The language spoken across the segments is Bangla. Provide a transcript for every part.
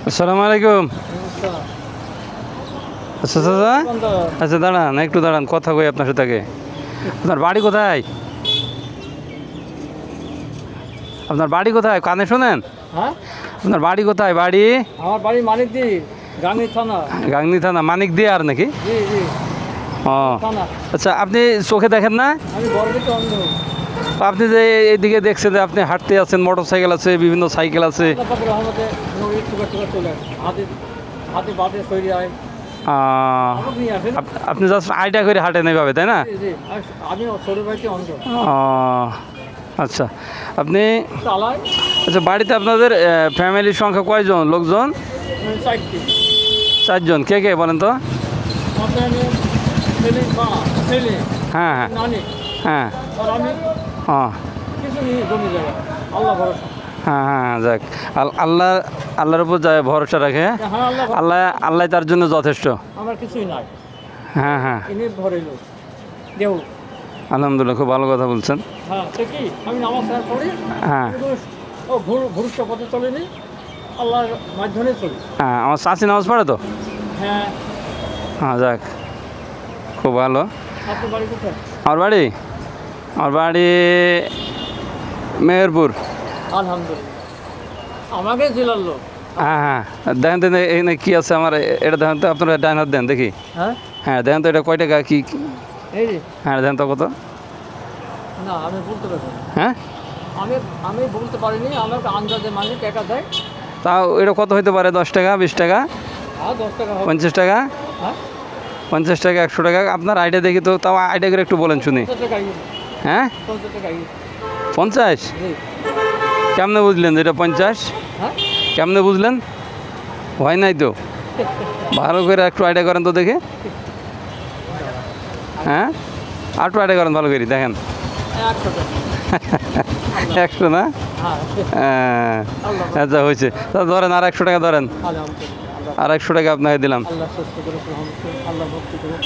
আসসালামু আলাইকুম। আচ্ছা চাচা, আচ্ছা দাঁড়ান একটু দাঁড়ান, কথা কই আপনার সাথে আগে। আপনার বাড়ি কোথায়? আপনার বাড়ি কোথায়? কানে শোনেন। হ্যাঁ, আপনার বাড়ি কোথায়? বাড়ি আমার বাড়ি মানিকদি, গাংনী থানা। গাংনী থানা, মানিক দিয়ে আর নাকি? জি জি, ও থানা। আচ্ছা, আপনি চোখে দেখেন না? আমি বড়দিকে অন্ধ। আপনি যে এইদিকে দেখছেন যে আপনি হাঁটতে আছেন, মোটর সাইকেল আছে, বিভিন্ন সাইকেল আছে। আল্লাহ পাকের রহমতে নবীর টুকা টুকা চলে আসে। হাতে হাতে বাদে তৈরি হয়। আমাকে নিয়ে আসেন। আপনি জাস্ট আইডিয়া করে হাঁটেন এইভাবে, তাই না? জি জি, আমি ছোট ভাইতে অন্ধ। ও আচ্ছা, আপনি চালাই আচ্ছা বাড়িতে আপনাদের ফ্যামিলির সংখ্যা কয়জন লোকজন? 4টি। 4জন। কে কে বলেন তো? আপনার ছেলে, মা, ছেলে, হ্যাঁ হ্যাঁ নানি হ্যাঁ আর আমি। হ্যাঁ কিছু নিয়ে জমি জায়গা, আল্লাহ ভরসা। হ্যাঁ হ্যাঁ, যাক আল্লাহর উপর যায় ভরসা রাখে। হ্যাঁ আল্লাহ ভরসা। আল্লাহ আল্লাহ তার জন্য যথেষ্ট। আমার কিছুই নাই, হ্যাঁ হ্যাঁ, এনে ভরেল দেও। আলহামদুলিল্লাহ, খুব ভালো কথা বলছেন। হ্যাঁ ঠিকই, আমি নামাজ শেয়ার করি। হ্যাঁ ও ভুরুষ্ট পথে চলেনি, আল্লাহর মাধ্যমে চলি। হ্যাঁ, আমার চাচি নামাজ পড়ে তো। হ্যাঁ। হ্যাঁ যাক, খুব ভালো। আপনার বাড়ি কোথায়? আমার বাড়ি মেহেরপুর। আলহামদুলিল্লাহ, আমাকে জেলার লোক। হ্যাঁ হ্যাঁ, দেখেন তো এখানে কী আছে আমার, এটা দেখেন তো, আপনারা ডান হাত দেন দেখি। হ্যাঁ হ্যাঁ দেখেন তো, এটা কয় টাকা কী? এই রে, হ্যাঁ দেখেন তো কত। না আমি বলতে পারি না। হ্যাঁ, আমি আমি বলতে পারিনি, আমাকে আন্দাজে মানে টাকা দেয়। তাও এটা কত হতে পারে? 10 টাকা, 20 টাকা, আর 10 টাকা হবে। 50 টাকা, হ্যাঁ 50 টাকা, 100 টাকা। আপনার আইডিয়া দেখি তো, তাও আইডিয়া করে একটু বলেন শুনি। 50 টাকা ইয়ে, হ্যাঁ 50 টাকা ইয়ে। 50? জি। কেমনে বুঝলেন যে এটা 50? হ্যাঁ কেমনে বুঝলেন? হয় নাই তো, ভালো করে একটু আইডিয়া করেন তো দেখে। হ্যাঁ, আর একটু আইডিয়া করেন ভালো করে, দেখেন। 100 টাকা। 100 না? হ্যাঁ হ্যাঁ, আল্লাহ আচ্ছা হয়েছে, তা ধরেন আর 100 টাকা ধরেন। আলহামদুলিল্লাহ, আর 100 টাকা আপনাকে দিলাম। আল্লাহ সুস্থ করে আল্লাহ ভক্তি করে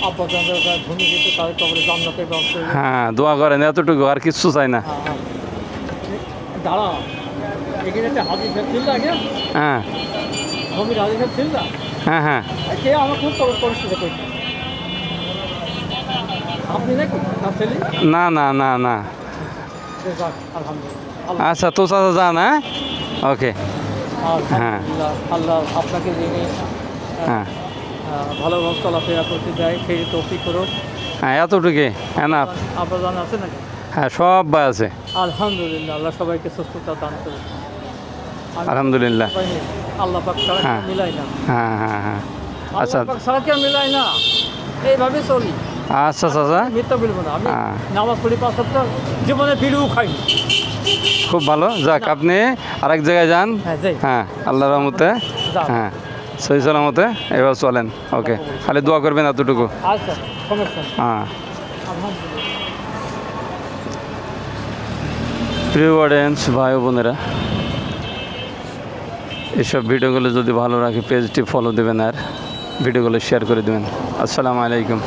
আব্বা জানদের ধনী গেছে, তাদের কবরে জান্নাতের ব্যবস্থা করে। হ্যাঁ, দোয়া করেন, এতটুকু, আর কিচ্ছু চাই না। হ্যাঁ হ্যাঁ, দাঁড়া, এখানে একটা হাজির সাহেব ছিল আগে, হ্যাঁ জমির হাজির সাহেব ছিল না, হ্যাঁ হ্যাঁ, কে আমার খুব পরিস্থিতি করছে। আপনি নাকি না ছেলে? না না না না। যাক, আলহামদুলিল্লাহ। আচ্ছা তো চাচা যান। হ্যাঁ, ওকে। আলহামদুলিল্লাহ, আল্লাহ আপনাকে যিনি হ্যাঁ ভালো চলাফেরা করতে দেয়, সেই তৌফিক করুক। হ্যাঁ, এতটুকু এনাফ। আপনার জানা আছে নাকি? হ্যাঁ, সব ভাই আছে। আলহামদুলিল্লাহ, আল্লাহ সবাইকে সুস্থতা দান করুন। আলহামদুলিল্লাহ। আল্লাহ পাক ছাড়া হ্যাঁ। কেউ মিলাই না। হ্যাঁ হ্যাঁ হ্যাঁ, আচ্ছা আল্লাহ পাক ছাড়া কেউ মিলাই না, এইভাবে চলি। আচ্ছা চাচা, মিথ্যা বলবো না, আমি হ্যাঁ। নামাজ পড়ি 5 সপ্তাহ, জীবনে বিড়িও খাইনি। খুব ভালো। যাক, আপনি আরেক জায়গায় যান। হ্যাঁ যাই। হ্যাঁ, আল্লাহর রহমতে। যান। হ্যাঁ, সহি সালামতে এবার চলেন। ওকে, খালি দোয়া করবেন এতটুকু। আচ্ছা, সমস্যা নেই। হ্যাঁ, আলহামদুলিল্লাহ। প্রিয় অডিয়েন্স, ভাই ও বোনেরা, এইসব ভিডিওগুলো যদি ভালো রাখে পেজটি ফলো দেবেন আর ভিডিওগুলো শেয়ার করে দেবেন। আসসালামু আলাইকুম।